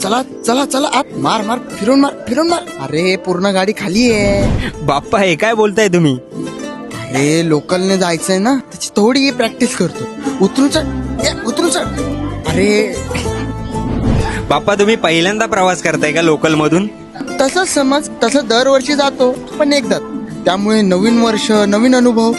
चला चला चला आत, मार मार, फिरून मार. अरे पूर्ण गाडी खाली आहे. बाप्पा हे काय बोलताय तुम्ही? अरे लोकलने जायचंय ना, त्याची थोडी प्रॅक्टिस करतो. उतरू चढ. अरे बाप्पा तुम्ही पहिल्यांदा प्रवास करताय का लोकल मधून? तसंच समज, तसं दरवर्षी जातो पण एकदा, त्यामुळे नवीन वर्ष नवीन अनुभव.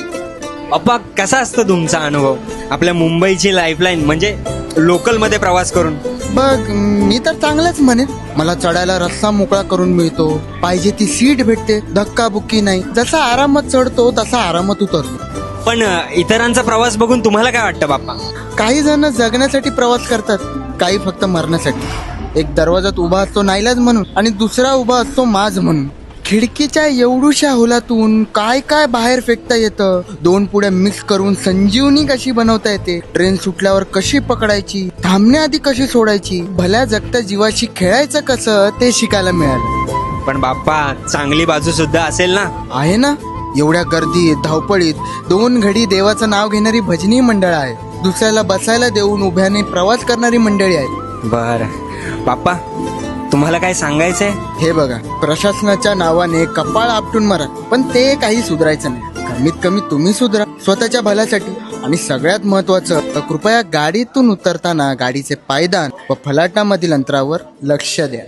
बाप्पा कसा असतो तुमचा अनुभव आपल्या मुंबईची लाईफलाईन म्हणजे लोकल मध्ये प्रवास करून? बघ, मी तर चांगलंच म्हणेन. मला चढायला रस्ता मोकळा करून मिळतो, पाहिजे ती सीट भेटते, धक्काबुक्की नाही. जसा आरामात चढतो तसा आरामात उतरतो. पण इतरांचा प्रवास बघून तुम्हाला काय वाटतं बाप्पा? काही जण जगण्यासाठी प्रवास करतात, काही फक्त मरण्यासाठी. एक दरवाजात उभा असतो नाईलाज म्हणून, आणि दुसरा उभा असतो माज म्हणून. खिडकीच्या एवढूशा होलातून काय काय बाहेर फेकता येतं, दोन पुड्या मिक्स करून संजीवनी कशी बनवता येते, ट्रेन सुटल्यावर कशी पकडायची, थांबण्याआधी कशी सोडायची, भल्या जगत्या जीवाशी खेळायचं कसं, ते शिकायला मिळालं. पण बाप्पा चांगली बाजू सुद्धा असेल ना? आहे ना. एवढ्या गर्दीत धावपळीत 2 घडी देवाचं नाव घेणारी भजनी मंडळ आहे, दुसऱ्याला बसायला देऊन उभ्याने प्रवास करणारी मंडळी आहे. बर बाप्पा तुम्हाला काय सांगायचंय? हे बघा, प्रशासनाच्या नावाने कपाळ आपटून मरा, पण ते काही सुधारायचं नाही. कमीत कमी तुम्ही सुधरा स्वतःच्या भल्यासाठी. आणि सगळ्यात महत्वाचं, कृपया गाडीतून उतरताना गाडीचे पायदान व फलाटामधील अंतरावर लक्ष द्या.